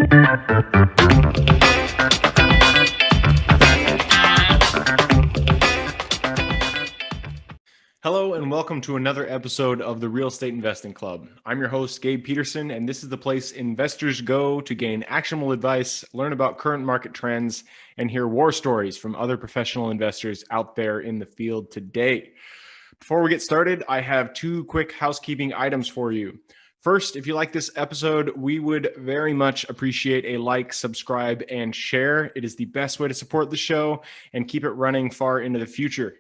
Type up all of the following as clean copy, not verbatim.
Hello and welcome to another episode of the Real Estate Investing Club. I'm your host, Gabe Peterson, and this is the place investors go to gain actionable advice, learn about current market trends, and hear war stories from other professional investors out there in the field today. Before we get started, I have two quick housekeeping items for you. First, if you like this episode, we would very much appreciate a like, subscribe, and share. It is the best way to support the show and keep it running far into the future.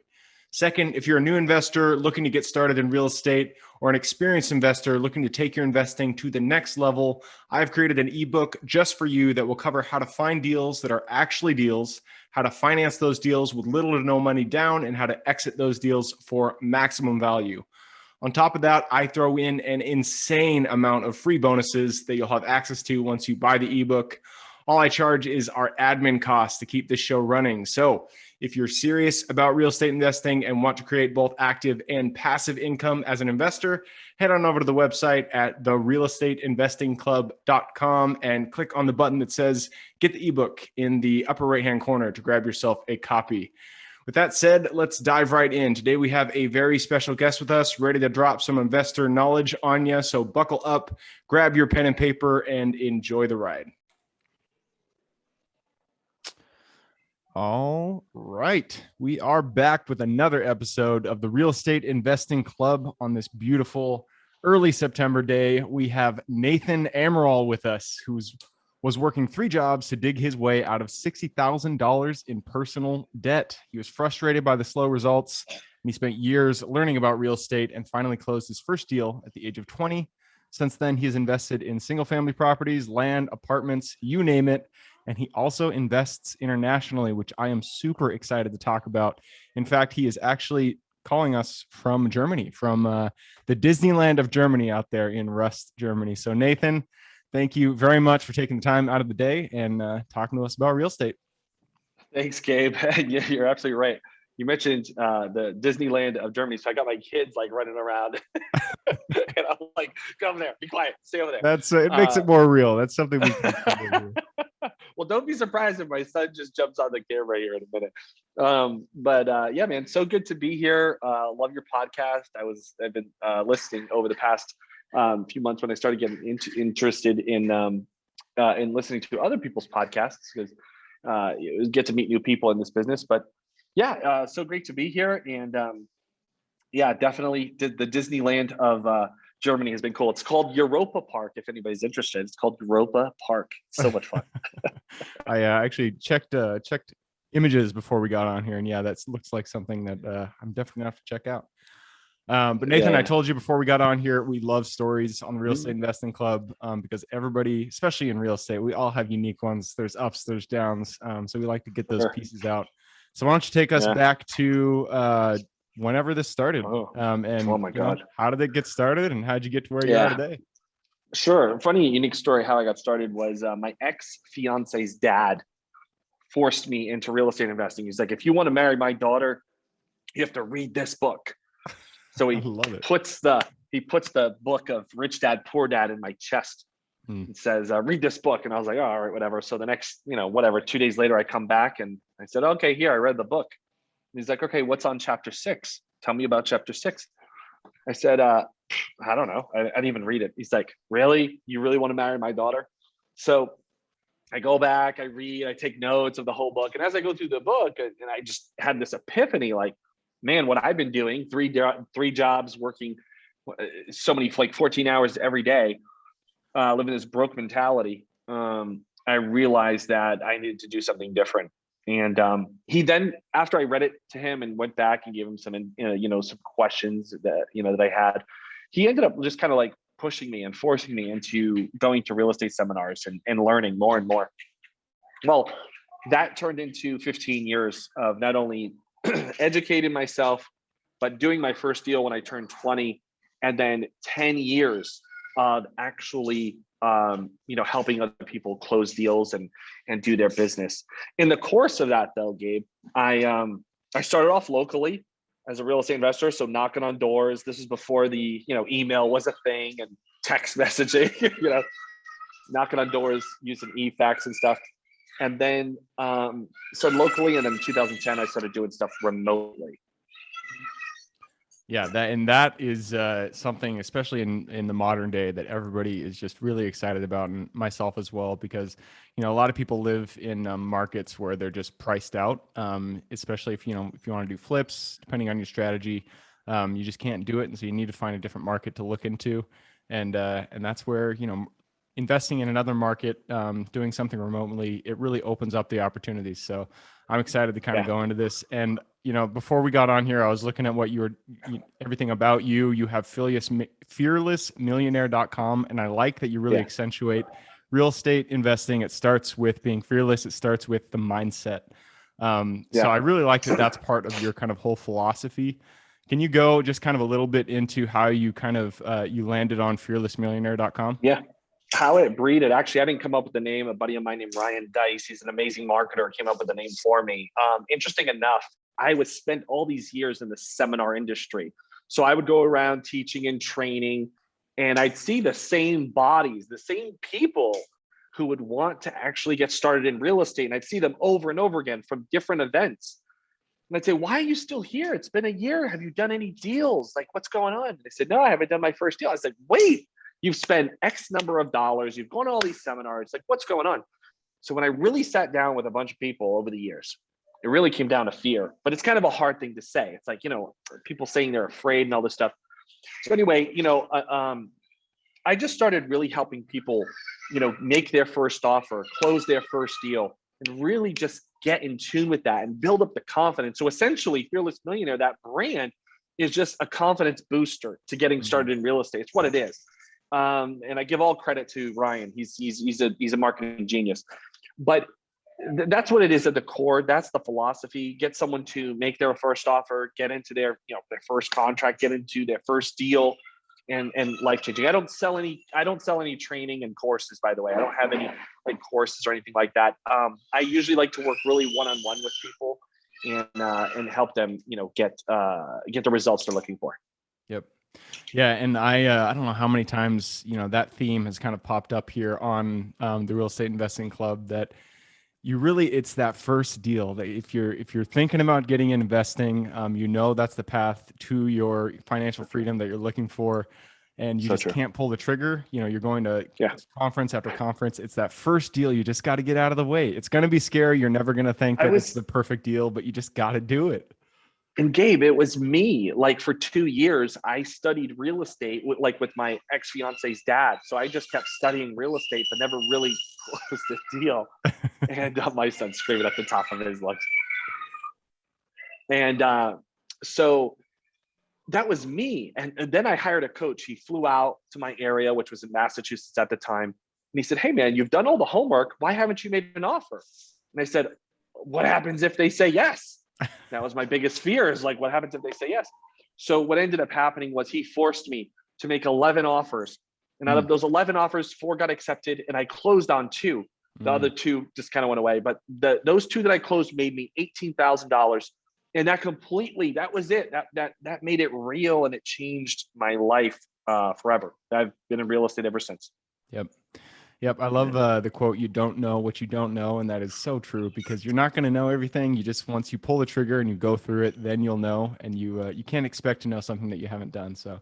Second, if you're a new investor looking to get started in real estate or an experienced investor looking to take your investing to the next level, I've created an ebook just for you that will cover how to find deals that are actually deals, how to finance those deals with little to no money down, and how to exit those deals for maximum value. On top of that, I throw in an insane amount of free bonuses that you'll have access to once you buy the ebook. All I charge is our admin costs to keep this show running. So if you're serious about real estate investing and want to create both active and passive income as an investor, head on over to the website at therealestateinvestingclub.com and click on the button that says get the ebook in the upper right-hand corner to grab yourself a copy. With that said, let's dive right in. Today we have a very special guest with us, ready to drop some investor knowledge on you. So buckle up, grab your pen and paper, and enjoy the ride. All right. We are back with another episode of the Real Estate Investing Club on this beautiful early September day. We have Nathan Amaral with us, who was working 3 jobs to dig his way out of $60,000 in personal debt. He was frustrated by the slow results, and he spent years learning about real estate and finally closed his first deal at the age of 20. Since then, he has invested in single-family properties, land, apartments, you name it. And he also invests internationally, which I am super excited to talk about. In fact, he is actually calling us from Germany, from the Disneyland of Germany out there in Rust, Germany. So Nathan, thank you very much for taking the time out of the day and talking to us about real estate. Thanks, Gabe. Yeah, you're absolutely right. You mentioned the Disneyland of Germany. So I got my kids like running around and I'm like, go over there, be quiet, stay over there. It makes it more real. That's something we can do. Well, don't be surprised if my son just jumps on the camera here in a minute. Yeah, man, so good to be here. Love your podcast. I've been listening over the past few months when I started getting interested in listening to other people's podcasts because you get to meet new people in this business. But yeah, so great to be here. And yeah, definitely the Disneyland of Germany has been cool. It's called Europa Park. If anybody's interested, it's called Europa Park. So much fun. I actually checked images before we got on here, and yeah, that looks like something that I'm definitely gonna have to check out. But Nathan, I told you before we got on here, we love stories on the Real Estate Investing Club because everybody, especially in real estate, we all have unique ones. There's ups, there's downs. So we like to get those pieces out. So why don't you take us back to whenever this started? And oh my God, how did it get started, and how did you get to where you are today? Sure. Funny, unique story. How I got started was my ex-fiance's dad forced me into real estate investing. He's like, if you want to marry my daughter, you have to read this book. So he puts the book of Rich Dad, Poor Dad in my chest. It says, read this book. And I was like, oh, all right, whatever. So the next, 2 days later, I come back and I said, okay, here, I read the book. And he's like, okay, what's on chapter 6? Tell me about chapter 6. I said, I don't know. I didn't even read it. He's like, really? You really want to marry my daughter? So I go back, I read, I take notes of the whole book. And as I go through the book, and I just had this epiphany, like, man, what I've been doing, three jobs, working so many, like 14 hours every day, living this broke mentality. I realized that I needed to do something different. And he then, after I read it to him and went back and gave him some, some questions that, that I had, he ended up just kind of like pushing me and forcing me into going to real estate seminars and learning more and more. Well, that turned into 15 years of not only educating myself, but doing my first deal when I turned 20, and then 10 years of actually helping other people close deals and do their business. In the course of that, though, Gabe, I started off locally as a real estate investor, so knocking on doors. This is before the email was a thing and text messaging. knocking on doors, using e-fax and stuff. And then started locally, and then in 2010 I started doing stuff remotely. Yeah, that is something, especially in the modern day, that everybody is just really excited about, and myself as well, because a lot of people live in markets where they're just priced out. Especially if you want to do flips, depending on your strategy, you just can't do it, and so you need to find a different market to look into, and that's where investing in another market, doing something remotely, it really opens up the opportunities. So I'm excited to kind of go into this. And before we got on here, I was looking at what everything about you. You have fearlessmillionaire.com. And I like that you really accentuate real estate investing. It starts with being fearless. It starts with the mindset. So I really like that that's part of your kind of whole philosophy. Can you go just kind of a little bit into how you kind of, you landed on fearlessmillionaire.com? Yeah. How it breeded. Actually, I didn't come up with the name. A buddy of mine named Ryan Dice, he's an amazing marketer, came up with the name for me. Interesting enough, I was spent all these years in the seminar industry. So I would go around teaching and training, and I'd see the same bodies, the same people who would want to actually get started in real estate. And I'd see them over and over again from different events. And I'd say, why are you still here? It's been a year. Have you done any deals? Like, what's going on? And they said, no, I haven't done my first deal. I said, wait. You've spent X number of dollars. You've gone to all these seminars. Like, what's going on? So when I really sat down with a bunch of people over the years, it really came down to fear. But it's kind of a hard thing to say. It's like, people saying they're afraid and all this stuff. So anyway, I just started really helping people, make their first offer, close their first deal, and really just get in tune with that and build up the confidence. So essentially, Fearless Millionaire, that brand, is just a confidence booster to getting started in real estate. It's what it is. And I give all credit to Ryan. He's a marketing genius, but that's what it is at the core. That's the philosophy. Get someone to make their first offer, get into their first contract, get into their first deal, and life changing. I don't sell any training and courses, by the way. I don't have any courses or anything like that. I usually like to work really one-on-one with people and help them, get the results they're looking for. Yep. Yeah. And I don't know how many times, that theme has kind of popped up here on the Real Estate Investing Club, that it's that first deal that if you're thinking about getting in investing, that's the path to your financial freedom that you're looking for. And you can't pull the trigger. You're going to conference after conference. It's that first deal. You just got to get out of the way. It's going to be scary. You're never going to think that it's the perfect deal, but you just got to do it. And Gabe, it was me. Like for 2 years, I studied real estate with my ex-fiance's dad. So I just kept studying real estate, but never really closed the deal. And my son's screaming at the top of his lungs. And so that was me. And then I hired a coach. He flew out to my area, which was in Massachusetts at the time. And he said, hey, man, you've done all the homework. Why haven't you made an offer? And I said, what happens if they say yes? That was my biggest fear, is like, what happens if they say yes? So what ended up happening was he forced me to make 11 offers. And out of those 11 offers, 4 got accepted, and I closed on 2. The other 2 just kind of went away. But those 2 that I closed made me $18,000. And that was it. That made it real, and it changed my life forever. I've been in real estate ever since. Yep. I love the quote, you don't know what you don't know. And that is so true, because you're not going to know everything. Once you pull the trigger and you go through it, then you'll know. And you can't expect to know something that you haven't done. So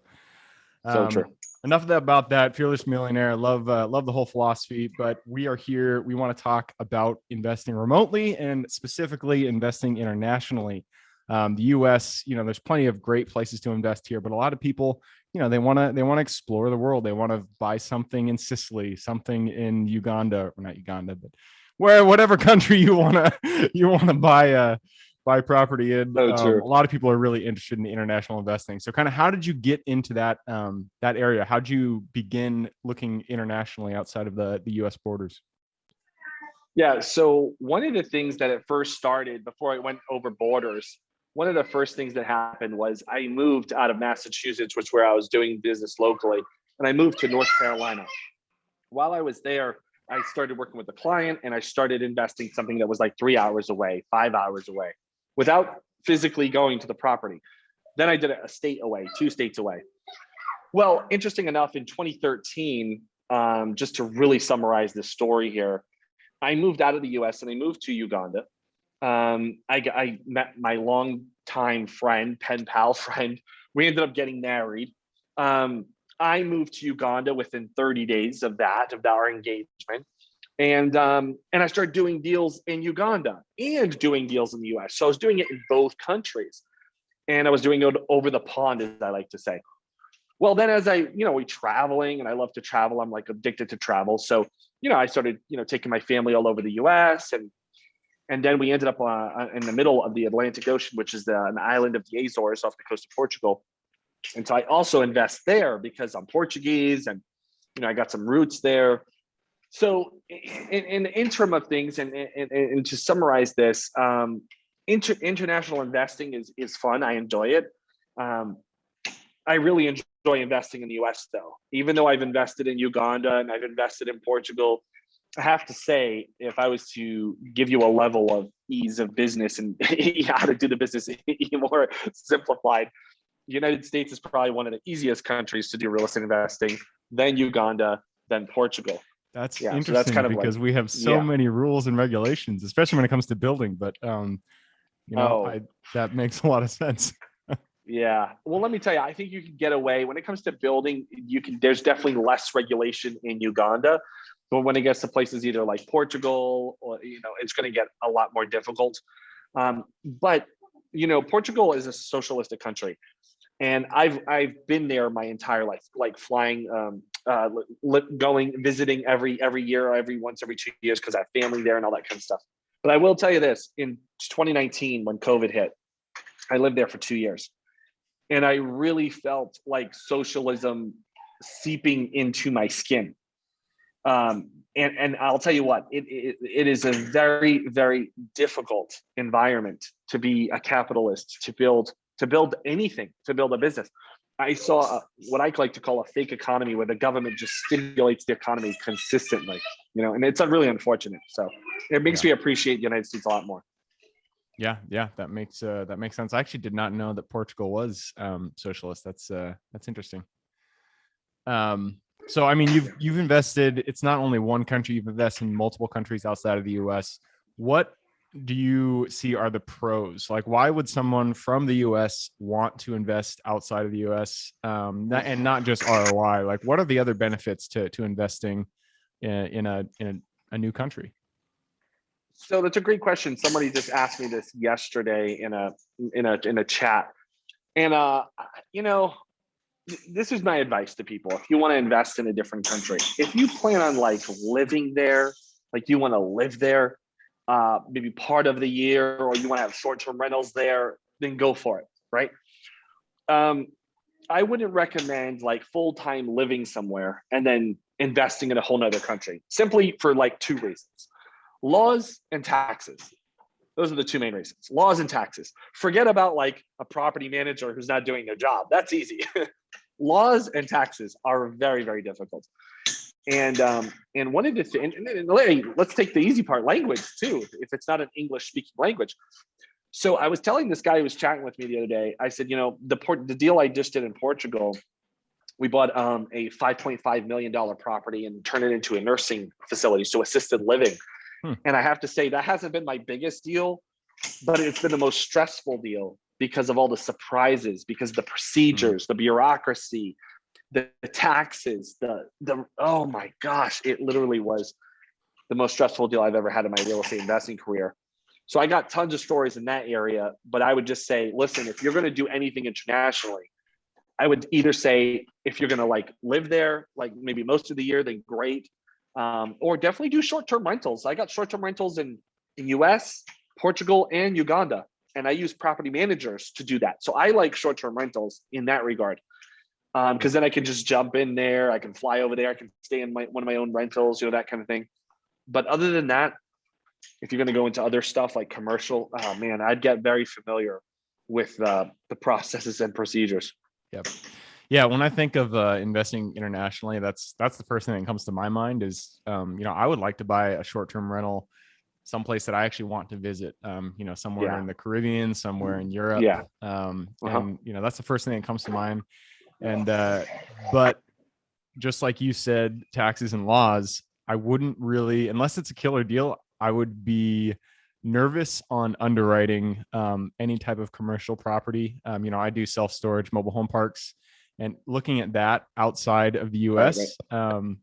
true. Enough of that about that. Fearless Millionaire. I love the whole philosophy, but we are here. We want to talk about investing remotely, and specifically investing internationally. The US, there's plenty of great places to invest here, but a lot of people, they want to explore the world. They want to buy something in Sicily, something in Uganda, or not Uganda, but whatever country you want to buy property in. A lot of people are really interested in international investing. So kind of, how did you get into that area? How did you begin looking internationally outside of the US borders? Yeah. So one of the things that it first started before I went over borders, one of the first things that happened was I moved out of Massachusetts, which where I was doing business locally, and I moved to North Carolina. While I was there, I started working with a client, and I started investing something that was like 3 hours away, 5 hours away, without physically going to the property. Then I did it a state away, 2 states away. Well, interesting enough, in 2013, just to really summarize this story here, I moved out of the US and I moved to Uganda. I met my longtime friend, pen pal friend. We ended up getting married. I moved to Uganda within 30 days of our engagement. And I started doing deals in Uganda and doing deals in the US. So I was doing it in both countries. And I was doing it over the pond, as I like to say. Well, then as we traveling, and I love to travel. I'm like addicted to travel. So, I started, taking my family all over the US, and then we ended up in the middle of the Atlantic Ocean, which is an island of the Azores off the coast of Portugal. And so I also invest there because I'm Portuguese and, I got some roots there. So in the interim of things, and to summarize this, international investing is fun. I enjoy it. I really enjoy investing in the US though. Even though I've invested in Uganda and I've invested in Portugal, I have to say, if I was to give you a level of ease of business and how to do the business even more simplified, the United States is probably one of the easiest countries to do real estate investing, then Uganda, then Portugal. That's Yeah, interesting, so that's kind of because we have so many rules and regulations, especially when it comes to building. But that makes a lot of sense. Yeah. Well, let me tell you, I think you can get away when it comes to building. There's definitely less regulation in Uganda, but when it gets to places either like Portugal or it's going to get a lot more difficult. But Portugal is a socialistic country, and I've been there my entire life, like flying, visiting every year, once every 2 years, because I have family there and all that kind of stuff. But I will tell you this: in 2019, when COVID hit, I lived there for 2 years. And I really felt like socialism seeping into my skin. And I'll tell you what, it is a very, very difficult environment to be a capitalist, to build anything, to build a business. I saw what I like to call a fake economy, where the government just stimulates the economy consistently, and it's really unfortunate. So it makes me appreciate the United States a lot more. Yeah, that makes sense. I actually did not know that Portugal was socialist. That's interesting. So I mean, you've invested. It's not only one country. You've invested in multiple countries outside of the U.S. What do you see are the pros? Like, why would someone from the U.S. want to invest outside of the U.S. And not just ROI? Like, what are the other benefits to investing in a new country? So that's a great question. Somebody just asked me this yesterday in a chat, and this is my advice to people. If you want to invest in a different country, if you plan on like living there, like you want to live there, maybe part of the year, or you want to have short-term rentals there, then go for it, right? I wouldn't recommend like full-time living somewhere and then investing in a whole nother country, simply for like 2 reasons. Laws and taxes. Those are the 2 main reasons. Laws and taxes. Forget about like a property manager who's not doing their job. That's easy. Laws and taxes are very, very difficult. And one of the things, and let's take the easy part, language too, if it's not an English speaking language. So I was telling this guy who was chatting with me the other day, I said, the deal I just did in Portugal, we bought a $5.5 million property and turned it into a nursing facility, so assisted living. And I have to say, that hasn't been my biggest deal, but it's been the most stressful deal because of all the surprises, because the procedures, the bureaucracy, the taxes, the oh my gosh, it literally was the most stressful deal I've ever had in my real estate investing career. So I got tons of stories in that area, but I would just say, listen, if you're going to do anything internationally, I would either say, if you're going to like live there, like maybe most of the year, then great. Or definitely do short-term rentals. I got short-term rentals in US, Portugal, and Uganda, and I use property managers to do that. So I like short-term rentals in that regard, because then I can just jump in there. I can fly over there. I can stay in one of my own rentals, that kind of thing. But other than that, if you're going to go into other stuff like commercial, oh man, I'd get very familiar with the processes and procedures. Yep. Yeah, when I think of investing internationally, that's the first thing that comes to my mind is, I would like to buy a short-term rental someplace that I actually want to visit, somewhere in the Caribbean, somewhere in Europe. And, that's the first thing that comes to mind. And, but just like you said, taxes and laws, I wouldn't really, unless it's a killer deal, I would be nervous on underwriting any type of commercial property. I do self-storage mobile home parks, and looking at that outside of the US, right.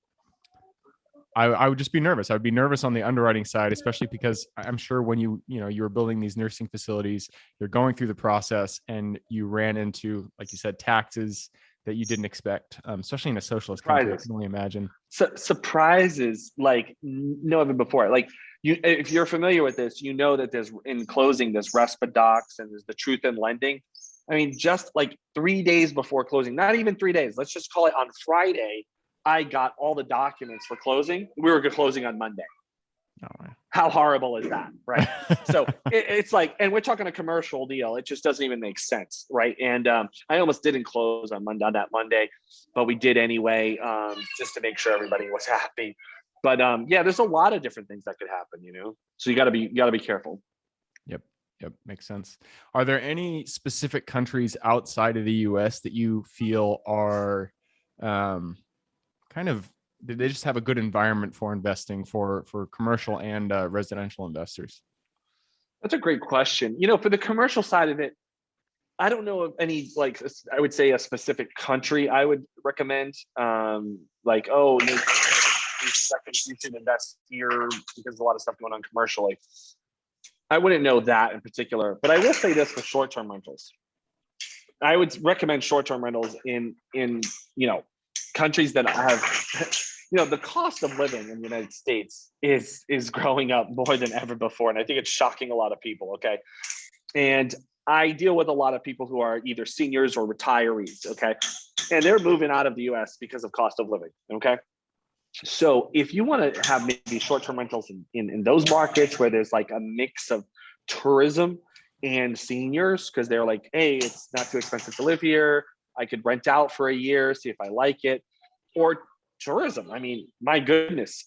I would just be nervous. I would be nervous on the underwriting side, especially because I'm sure when you were building these nursing facilities, you're going through the process and you ran into, like you said, taxes that you didn't expect, especially in a socialist country. I can only imagine. Surprises like no ever before. Like if you're familiar with this, you know that there's in closing, there's RESPA docs and there's the truth in lending. I mean, just like 3 days before closing, not even 3 days, let's just call it on Friday, I got all the documents for closing. We were closing on Monday. Oh, wow. How horrible is that, right? So it's like, and we're talking a commercial deal. It just doesn't even make sense, right? And I almost didn't close on that Monday, but we did anyway, just to make sure everybody was happy. But yeah, there's a lot of different things that could happen, So you got to be careful. Yep, makes sense. Are there any specific countries outside of the U.S. that you feel are did they just have a good environment for investing for commercial and residential investors? That's a great question. For the commercial side of it, I don't know of any, like, I would say a specific country I would recommend. Like, oh, you should invest here because there's a lot of stuff going on commercially. I wouldn't know that in particular, but I will say this for short-term rentals. I would recommend short-term rentals in countries that have, the cost of living in the United States is growing up more than ever before. And I think it's shocking a lot of people. Okay. And I deal with a lot of people who are either seniors or retirees. Okay. And they're moving out of the US because of cost of living. Okay. So if you want to have maybe short-term rentals in those markets where there's like a mix of tourism and seniors, because they're like, hey, it's not too expensive to live here. I could rent out for a year, see if I like it. Or tourism. I mean, my goodness,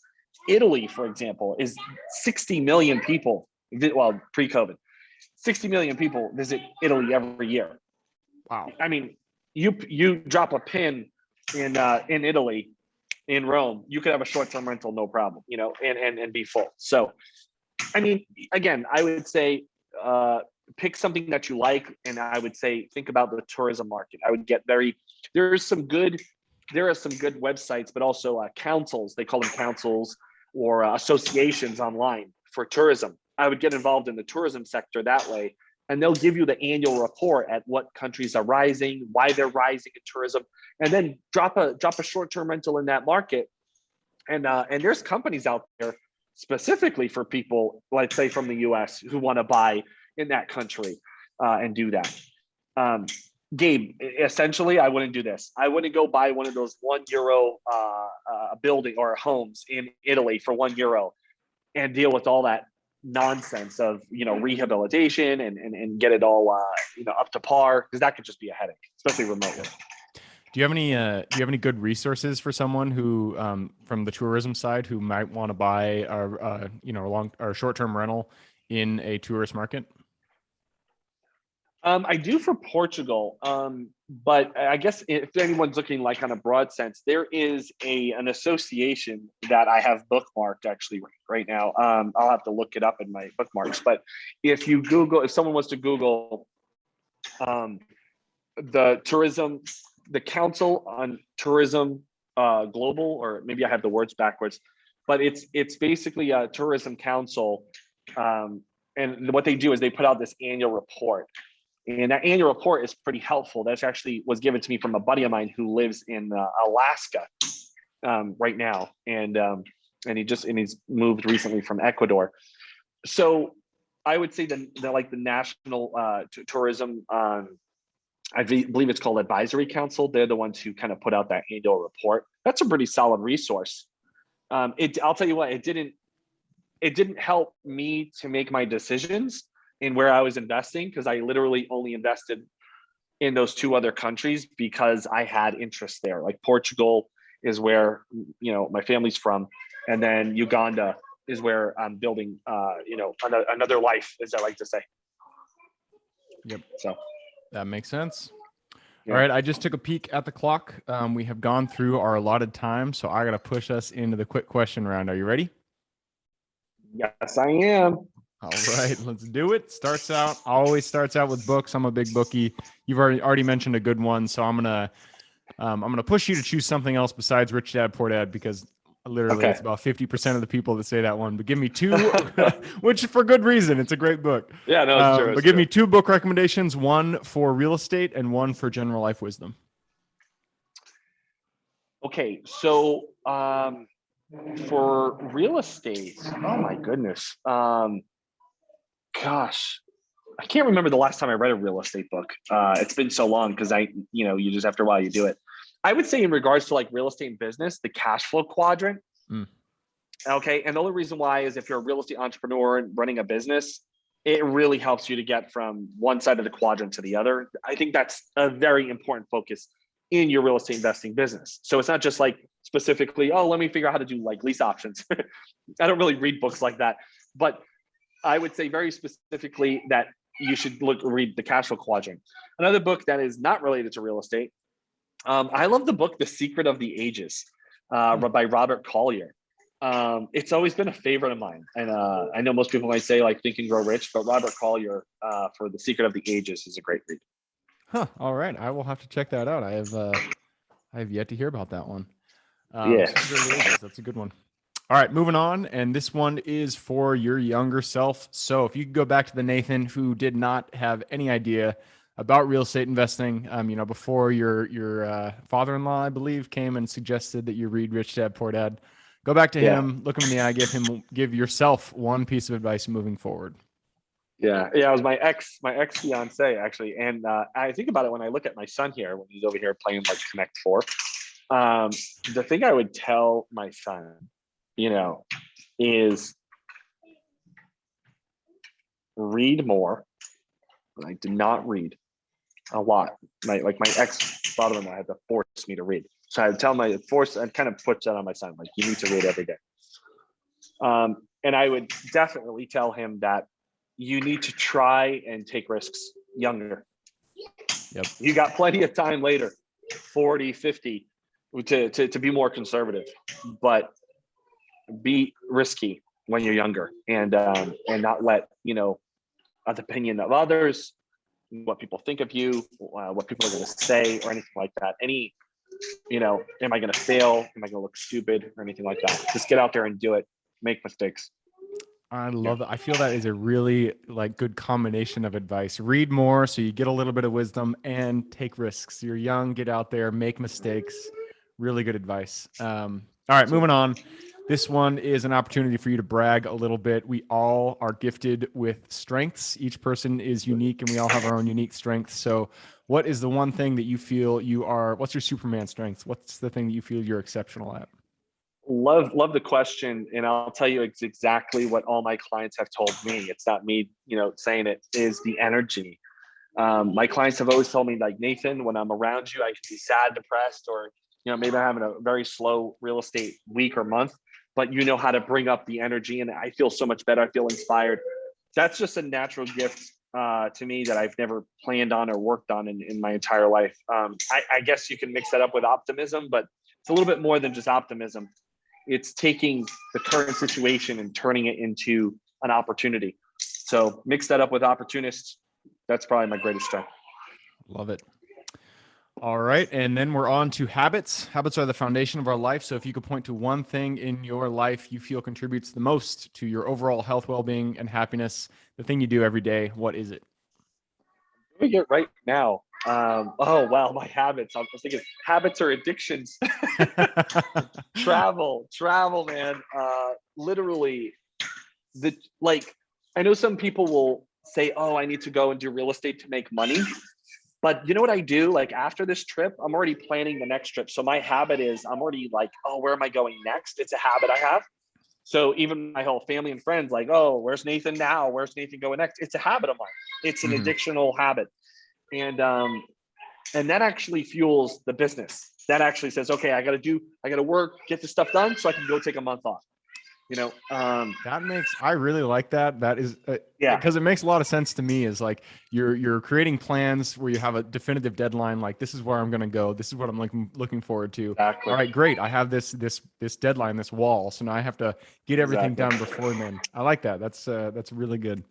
Italy, for example, is 60 million people. Well, pre-COVID, 60 million people visit Italy every year. Wow. I mean, you drop a pin in Italy, in Rome, you could have a short-term rental, no problem, and be full. So, I mean, again, I would say pick something that you like, and I would say think about the tourism market. I would get there are some good websites, but also councils. They call them councils or associations online for tourism. I would get involved in the tourism sector that way, and they'll give you the annual report at what countries are rising, why they're rising in tourism, and then drop a short-term rental in that market. And there's companies out there specifically for people, let's say from the US, who want to buy in that country and do that. Gabe, essentially, I wouldn't do this. I wouldn't go buy one of those €1 building or homes in Italy for €1 and deal with all that nonsense of rehabilitation and get it all up to par, because that could just be a headache, especially remotely. Do you have any good resources for someone who from the tourism side who might want to buy a short-term rental in a tourist market? I do for Portugal, but I guess if anyone's looking like on a broad sense, there is an association that I have bookmarked actually right now. I'll have to look it up in my bookmarks, but if someone was to Google the Council on Tourism Global, or maybe I have the words backwards, but it's basically a tourism council, and what they do is they put out this annual report. And that annual report is pretty helpful. That's actually was given to me from a buddy of mine who lives in Alaska right now, and he's moved recently from Ecuador. So I would say the National Tourism, I believe it's called Advisory Council. They're the ones who kind of put out that annual report. That's a pretty solid resource. I'll tell you what, it didn't help me to make my decisions in where I was investing, because I literally only invested in those 2 other countries because I had interest there. Like Portugal is where my family's from, and then Uganda is where I'm building another life, as I like to say. Yep. So that makes sense. All right, I just took a peek at the clock. We have gone through our allotted time, so I got to push us into the quick question round. Are you ready? Yes, I am. All right, let's do it. Always starts out with books. I'm a big bookie. You've already mentioned a good one, so I'm gonna push you to choose something else besides Rich Dad Poor Dad, because literally it's about 50% of the people that say that one. But give me two, which for good reason. It's a great book. Yeah, no, it's true. But give me two book recommendations: one for real estate and one for general life wisdom. Okay, so for real estate, oh my goodness, gosh, I can't remember the last time I read a real estate book. It's been so long because you just after a while you do it. I would say in regards to like real estate and business, the cash flow quadrant. Okay, and the only reason why is if you're a real estate entrepreneur and running a business, it really helps you to get from one side of the quadrant to the other. I think that's a very important focus in your real estate investing business. So it's not just like specifically, oh, let me figure out how to do like lease options. I don't really read books like that, but I would say very specifically that you should read the cash flow quadrant. Another book that is not related to real estate. I love the book, The Secret of the Ages, by Robert Collier. It's always been a favorite of mine. And I know most people might say like Think and Grow Rich, but Robert Collier for The Secret of the Ages is a great read. Huh. All right. I will have to check that out. I have yet to hear about that one. Yeah. That's a good one. All right, moving on. And this one is for your younger self. So if you could go back to the Nathan who did not have any idea about real estate investing, before your father-in-law, I believe, came and suggested that you read Rich Dad Poor Dad, go back to him, look him in the eye, give yourself one piece of advice moving forward. Yeah, it was my ex fiance actually, and I think about it when I look at my son here when he's over here playing like Connect Four. The thing I would tell my son, is read more. I did not read a lot. My ex-father-in-law had to force me to read, so I would tell I'd kind of push that on my son, like you need to read every day. And I would definitely tell him that you need to try and take risks younger. Yep. You got plenty of time later, 40, 50, to be more conservative, but be risky when you're younger and not let, the opinion of others, what people think of you, what people are going to say or anything like that. Am I going to fail? Am I going to look stupid or anything like that? Just get out there and do it. Make mistakes. I love it. I feel that is a really good combination of advice. Read more so you get a little bit of wisdom and take risks. You're young, get out there, make mistakes. Really good advice. All right, moving on. This one is an opportunity for you to brag a little bit. We all are gifted with strengths. Each person is unique and we all have our own unique strengths. So what is the one thing that you feel what's your Superman strength? What's the thing that you feel you're exceptional at? Love the question, and I'll tell you it's exactly what all my clients have told me. It's not me, saying it, is the energy. My clients have always told me, like, Nathan, when I'm around you, I can be sad, depressed, or maybe I'm having a very slow real estate week or month, but you know how to bring up the energy, and I feel so much better. I feel inspired. That's just a natural gift to me that I've never planned on or worked on in my entire life. I guess you can mix that up with optimism, but it's a little bit more than just optimism. It's taking the current situation and turning it into an opportunity. So mix that up with opportunists. That's probably my greatest strength. Love it. All right. And then we're on to habits. Habits are the foundation of our life. So if you could point to one thing in your life you feel contributes the most to your overall health, well-being, and happiness, the thing you do every day, what is it? Let me get right now. Oh, wow. My habits. I was thinking habits or addictions. Travel, man. Literally, I know some people will say, oh, I need to go and do real estate to make money. But you know what I do? Like after this trip, I'm already planning the next trip. So my habit is I'm already like, oh, where am I going next? It's a habit I have. So even my whole family and friends like, oh, where's Nathan now? Where's Nathan going next? It's a habit of mine. It's an addictional habit. And that actually fuels the business. That actually says, okay, I got to work, get this stuff done so I can go take a month off. I really like that. That is, because it makes a lot of sense to me. Is like you're creating plans where you have a definitive deadline. Like, this is where I'm going to go. This is what I'm looking forward to. Exactly. All right, great. I have this deadline, this wall. So now I have to get everything done before then. I like that. That's really good.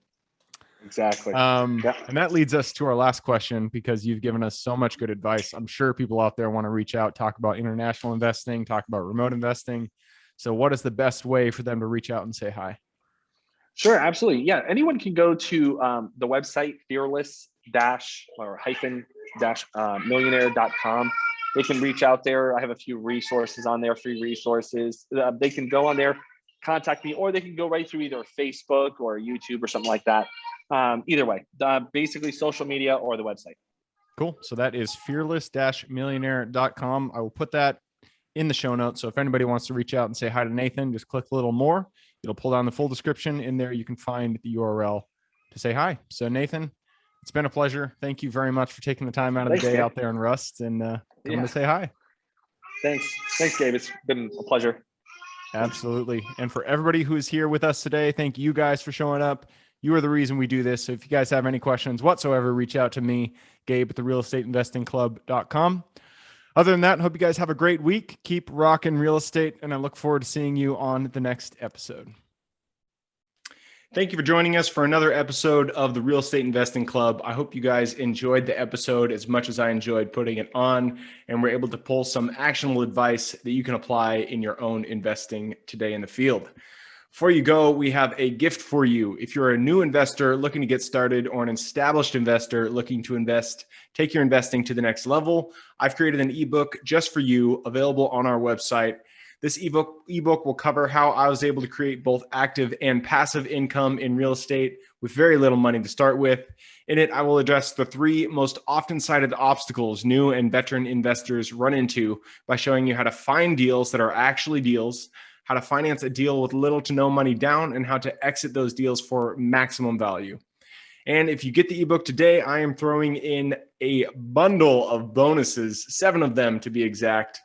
Exactly. And that leads us to our last question, because you've given us so much good advice. I'm sure people out there want to reach out, talk about international investing, talk about remote investing. So what is the best way for them to reach out and say hi? Sure, absolutely. Yeah, anyone can go to the website fearless-millionaire.com. They can reach out there. I have a few resources on there, free resources. They can go on there, contact me, or they can go right through either Facebook or YouTube or something like that. Either way, basically social media or the website. Cool. So that is fearless-millionaire.com. I will put that in the show notes. So if anybody wants to reach out and say hi to Nathan, just click a little more. It'll pull down the full description. In there, you can find the URL to say hi. So Nathan, it's been a pleasure. Thank you very much for taking the time out of the day out there in Rust and coming to say hi. Thanks, Gabe. It's been a pleasure. Absolutely. And for everybody who is here with us today, thank you guys for showing up. You are the reason we do this. So if you guys have any questions whatsoever, reach out to me, Gabe at therealestateinvestingclub.com. Other than that, hope you guys have a great week. Keep rocking real estate, and I look forward to seeing you on the next episode. Thank you for joining us for another episode of the Real Estate Investing Club. I hope you guys enjoyed the episode as much as I enjoyed putting it on, and we're able to pull some actionable advice that you can apply in your own investing today in the field. Before you go, we have a gift for you. If you're a new investor looking to get started, or an established investor looking to take your investing to the next level, I've created an ebook just for you, available on our website. This ebook will cover how I was able to create both active and passive income in real estate with very little money to start with. In it, I will address the 3 most often cited obstacles new and veteran investors run into by showing you how to find deals that are actually deals, how to finance a deal with little to no money down, and how to exit those deals for maximum value. And if you get the ebook today, I am throwing in a bundle of bonuses, 7 of them to be exact.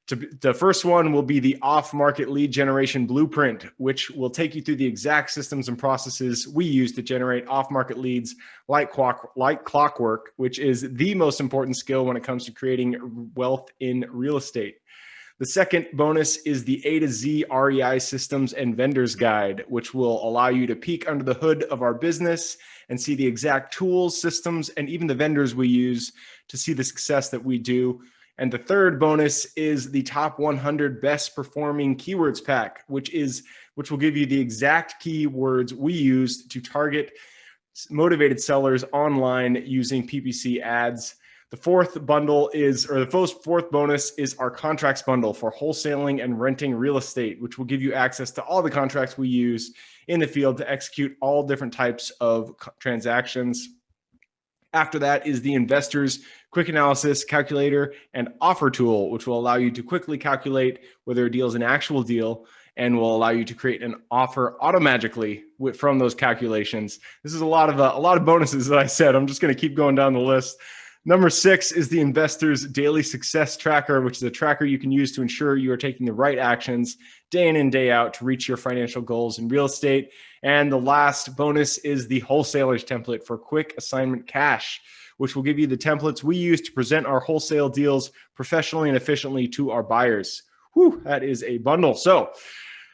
The first one will be the off-market lead generation blueprint, which will take you through the exact systems and processes we use to generate off-market leads like clockwork, which is the most important skill when it comes to creating wealth in real estate. The second bonus is the A to Z REI systems and vendors guide, which will allow you to peek under the hood of our business and see the exact tools, systems, and even the vendors we use to see the success that we do. And the third bonus is the top 100 best performing keywords pack, which will give you the exact keywords we use to target motivated sellers online using PPC ads. The fourth bonus is our contracts bundle for wholesaling and renting real estate, which will give you access to all the contracts we use in the field to execute all different types of transactions. After that is the Investors Quick Analysis Calculator and Offer Tool, which will allow you to quickly calculate whether a deal is an actual deal and will allow you to create an offer automatically from those calculations. This is a lot of bonuses that I said. I'm just going to keep going down the list. Number 6 is the Investors Daily Success Tracker, which is a tracker you can use to ensure you are taking the right actions day in and day out to reach your financial goals in real estate. And the last bonus is the Wholesalers Template for Quick Assignment Cash, which will give you the templates we use to present our wholesale deals professionally and efficiently to our buyers. Whew, that is a bundle. So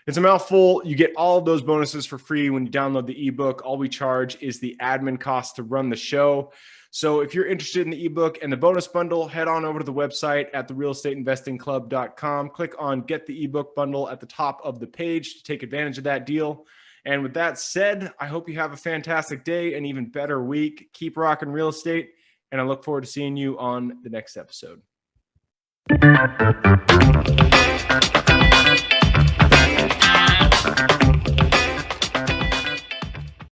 it's a mouthful. You get all of those bonuses for free when you download the ebook. All we charge is the admin cost to run the show. So if you're interested in the ebook and the bonus bundle, head on over to the website at therealestateinvestingclub.com. Click on Get the ebook bundle at the top of the page to take advantage of that deal. And with that said, I hope you have a fantastic day, an even better week. Keep rocking real estate, and I look forward to seeing you on the next episode.